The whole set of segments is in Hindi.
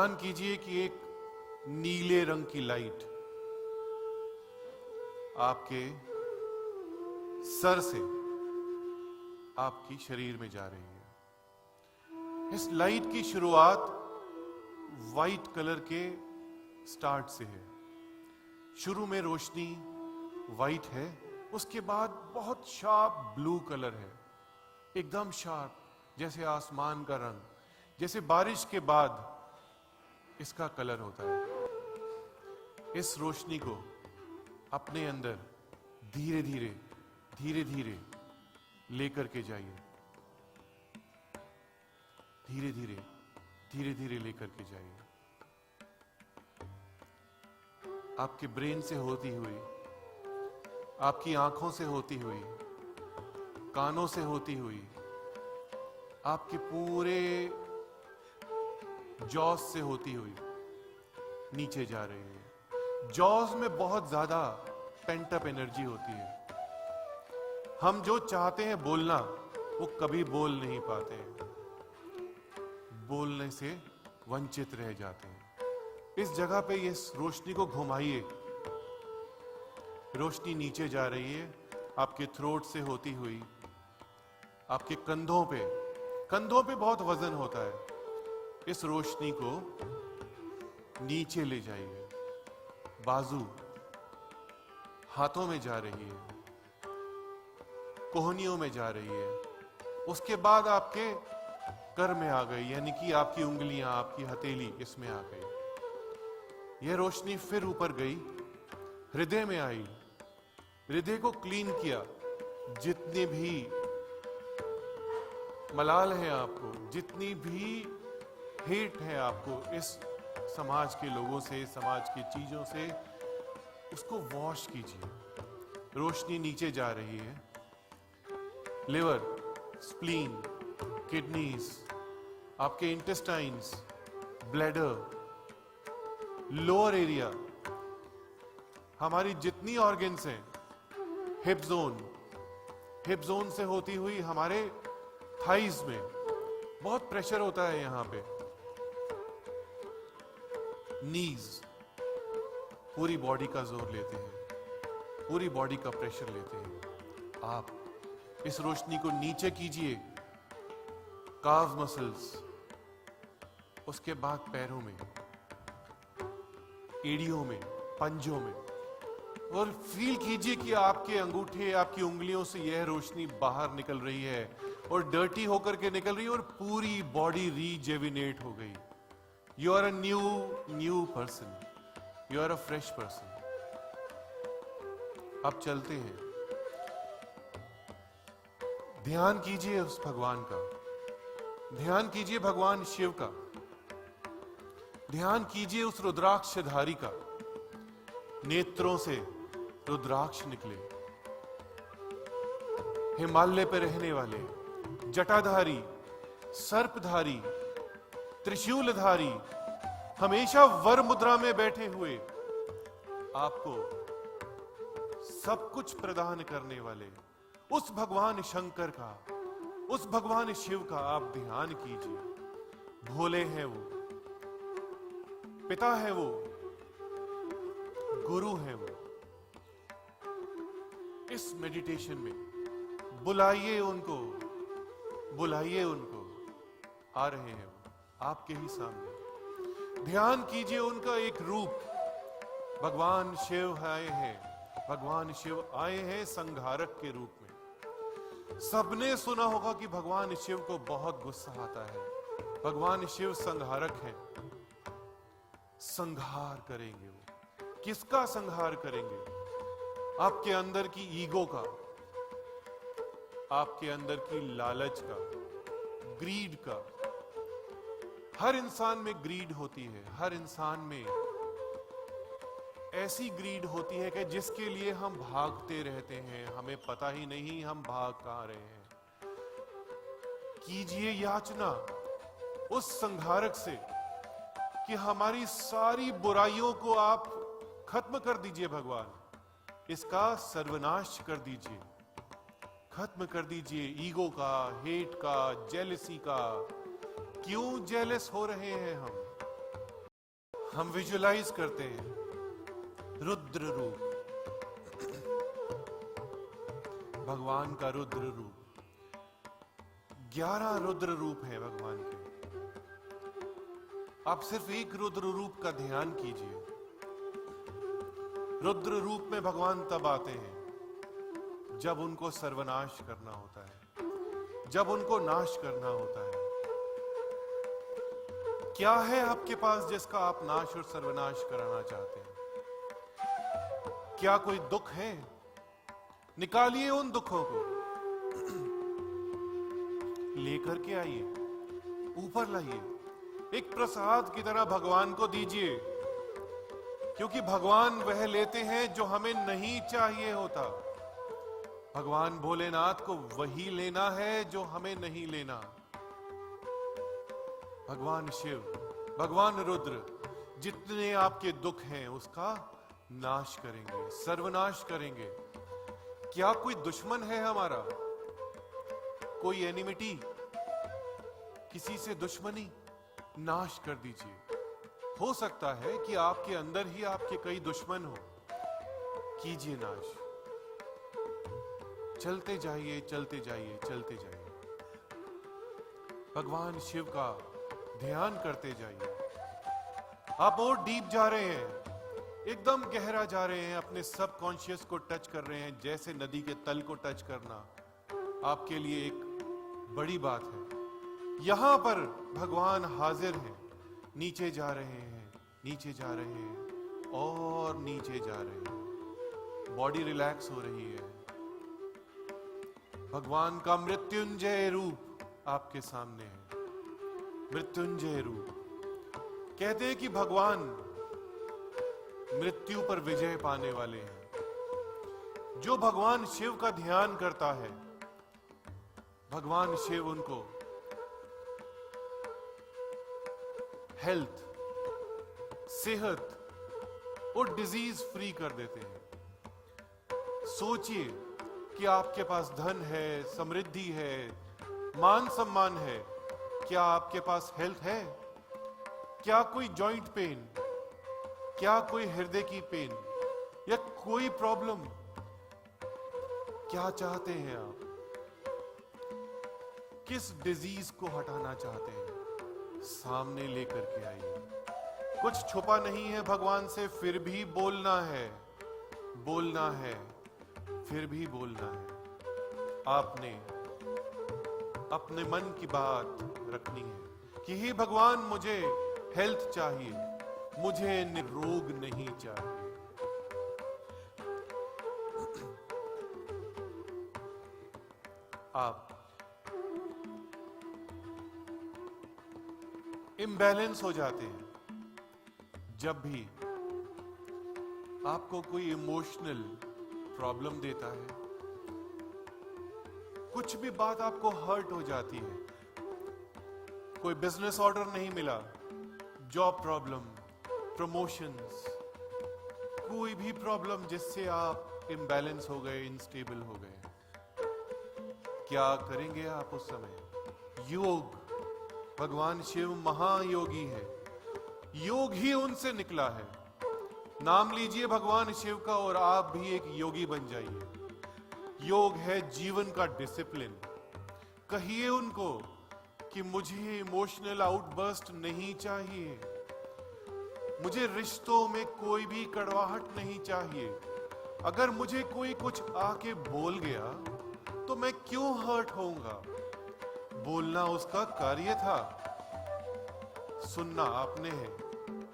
ध्यान कीजिए कि एक नीले रंग की लाइट आपके सर से आपकी शरीर में जा रही है। इस लाइट की शुरुआत वाइट कलर के स्टार्ट से है। शुरू में रोशनी वाइट है, उसके बाद बहुत शार्प ब्लू कलर है, एकदम शार्प, जैसे आसमान का रंग, जैसे बारिश के बाद इसका कलर होता है। इस रोशनी को अपने अंदर धीरे धीरे धीरे धीरे लेकर के जाइए। धीरे धीरे धीरे धीरे लेकर के जाइए। आपके ब्रेन से होती हुई, आपकी आंखों से होती हुई, कानों से होती हुई, आपके पूरे जॉस से होती हुई नीचे जा रही है। जॉस में बहुत ज्यादा पेंट अप एनर्जी होती है। हम जो चाहते हैं बोलना, वो कभी बोल नहीं पाते हैं, बोलने से वंचित रह जाते हैं। इस जगह पे ये रोशनी को घुमाइए। रोशनी नीचे जा रही है, आपके थ्रोट से होती हुई आपके कंधों पे बहुत वजन होता है। इस रोशनी को नीचे ले जाइए। बाजू, हाथों में जा रही है, कोहनियों में जा रही है, उसके बाद आपके कर में आ गई, यानी कि आपकी उंगलियां, आपकी हथेली इसमें आ गई। यह रोशनी फिर ऊपर गई, हृदय में आई, हृदय को क्लीन किया। जितने भी मलाल है आपको, जितनी भी हेट है आपको इस समाज के लोगों से, समाज की चीजों से, उसको वॉश कीजिए। रोशनी नीचे जा रही है। लिवर, स्प्लीन, किडनीज, आपके इंटेस्टाइन्स, ब्लैडर, लोअर एरिया, हमारी जितनी ऑर्गन्स हैं, हिप जोन से होती हुई हमारे थाइज में बहुत प्रेशर होता है। यहां पे नीज, पूरी बॉडी का जोर लेते हैं, पूरी बॉडी का प्रेशर लेते हैं। आप इस रोशनी को नीचे कीजिए, काव मसल्स, उसके बाद पैरों में, एड़ियों में, पंजों में, और फील कीजिए कि आपके अंगूठे, आपकी उंगलियों से यह रोशनी बाहर निकल रही है और डर्टी होकर के निकल रही है और पूरी बॉडी रीजेविनेट हो गई। You are a new person, you are a fresh person. अब चलते हैं, ध्यान कीजिए उस भगवान का, ध्यान कीजिए भगवान शिव का, ध्यान कीजिए उस रुद्राक्षधारी का। नेत्रों से रुद्राक्ष निकले, हिमालय पे रहने वाले, जटाधारी, सर्पधारी, त्रिशूलधारी, हमेशा वर मुद्रा में बैठे हुए, आपको सब कुछ प्रदान करने वाले उस भगवान शंकर का, उस भगवान शिव का आप ध्यान कीजिए। भोले हैं वो, पिता है वो, गुरु है वो। इस मेडिटेशन में बुलाइए उनको, बुलाइए उनको। आ रहे हैं वो आपके ही सामने। ध्यान कीजिए उनका एक रूप। भगवान शिव आए हैं, भगवान शिव आए हैं संहारक के रूप में। सबने सुना होगा कि भगवान शिव को बहुत गुस्सा आता है। भगवान शिव संहारक हैं, संहार करेंगे वो। किसका संहार करेंगे? आपके अंदर की ईगो का, आपके अंदर की लालच का, ग्रीड का। हर इंसान में ग्रीड होती है, हर इंसान में ऐसी ग्रीड होती है कि जिसके लिए हम भागते रहते हैं, हमें पता ही नहीं हम भाग कहां रहे हैं। कीजिए याचना उस संहारक से कि हमारी सारी बुराइयों को आप खत्म कर दीजिए भगवान, इसका सर्वनाश कर दीजिए, खत्म कर दीजिए। ईगो का, हेट का, जेलसी का। क्यों जेलस हो रहे हैं हम? हम विजुलाइज करते हैं रुद्र रूप, भगवान का रुद्र रूप। 11 रुद्र रूप है भगवान के। आप सिर्फ एक रुद्र रूप का ध्यान कीजिए। रुद्र रूप में भगवान तब आते हैं जब उनको सर्वनाश करना होता है, जब उनको नाश करना होता है। क्या है आपके पास जिसका आप नाश और सर्वनाश कराना चाहते हैं? क्या कोई दुख है? निकालिए उन दुखों को, लेकर के आइए, ऊपर लाइए, एक प्रसाद की तरह भगवान को दीजिए, क्योंकि भगवान वह लेते हैं जो हमें नहीं चाहिए होता। भगवान भोलेनाथ को वही लेना है जो हमें नहीं लेना। भगवान शिव, भगवान रुद्र जितने आपके दुख हैं उसका नाश करेंगे, सर्वनाश करेंगे। क्या कोई दुश्मन है हमारा? कोई एनिमिटी, किसी से दुश्मनी? नाश कर दीजिए। हो सकता है कि आपके अंदर ही आपके कई दुश्मन हो, कीजिए नाश। चलते जाइए, चलते जाइए, चलते जाइए। भगवान शिव का ध्यान करते जाइए। आप और डीप जा रहे हैं, एकदम गहरा जा रहे हैं, अपने सब कॉन्शियस को टच कर रहे हैं। जैसे नदी के तल को टच करना आपके लिए एक बड़ी बात है। यहां पर भगवान हाजिर हैं। नीचे जा रहे हैं, नीचे जा रहे हैं और नीचे जा रहे हैं। बॉडी रिलैक्स हो रही है। भगवान का मृत्युंजय रूप आपके सामने है। मृत्युंजय रूप। कहते हैं कि भगवान मृत्यु पर विजय पाने वाले हैं। जो भगवान शिव का ध्यान करता है, भगवान शिव उनको हेल्थ, सेहत और डिजीज फ्री कर देते हैं। सोचिए कि आपके पास धन है, समृद्धि है, मान सम्मान है। क्या आपके पास हेल्थ है? क्या कोई जॉइंट पेन, क्या कोई हृदय की पेन या कोई प्रॉब्लम? क्या चाहते हैं आप? किस डिजीज को हटाना चाहते हैं? सामने लेकर के आइए। कुछ छुपा नहीं है भगवान से, फिर भी बोलना है, बोलना है, फिर भी बोलना है। आपने अपने मन की बात रखनी है कि हे भगवान, मुझे हेल्थ चाहिए, मुझे निरोग नहीं चाहिए। आप इम्बैलेंस हो जाते हैं जब भी आपको कोई इमोशनल प्रॉब्लम देता है, कुछ भी बात आपको हर्ट हो जाती है। कोई बिजनेस ऑर्डर नहीं मिला, जॉब प्रॉब्लम, प्रमोशंस, कोई भी प्रॉब्लम जिससे आप इम्बैलेंस हो गए, इनस्टेबल हो गए। क्या करेंगे आप उस समय? योग। भगवान शिव महायोगी है। योग ही उनसे निकला है। नाम लीजिए भगवान शिव का और आप भी एक योगी बन जाइए। योग है जीवन का डिसिप्लिन। कहिए उनको कि मुझे इमोशनल आउटबर्स्ट नहीं चाहिए, मुझे रिश्तों में कोई भी कड़वाहट नहीं चाहिए। अगर मुझे कोई कुछ आके बोल गया तो मैं क्यों हर्ट होऊंगा? बोलना उसका कार्य था, सुनना आपने है,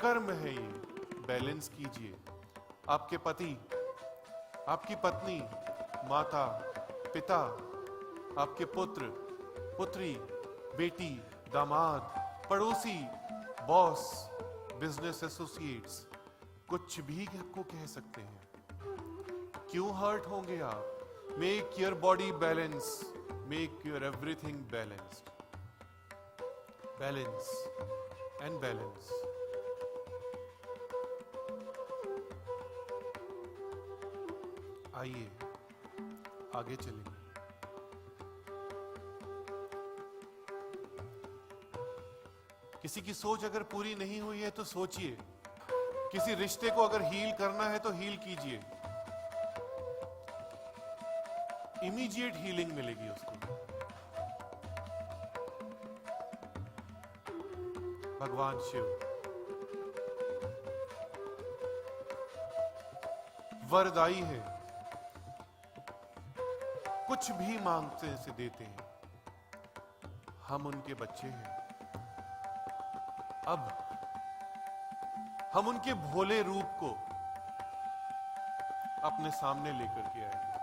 कर्म है ये। बैलेंस कीजिए। आपके पति, आपकी पत्नी, माता, पिता, आपके पुत्र, पुत्री, बेटी, दामाद, पड़ोसी, बॉस, बिजनेस एसोसिएट्स, कुछ भी आपको कह सकते हैं। क्यों हर्ट होंगे आप? Make your body balance, make your everything balanced. Balance and balance. आइए आगे चलेंगे। किसी की सोच अगर पूरी नहीं हुई है तो सोचिए किसी रिश्ते को अगर हील करना है तो हील कीजिए, इमीडिएट हीलिंग मिलेगी उसको। भगवान शिव वरदाई है, कुछ भी मांगते से देते हैं। हम उनके बच्चे हैं, अब हम उनके भोले रूप को अपने सामने लेकर के आएंगे।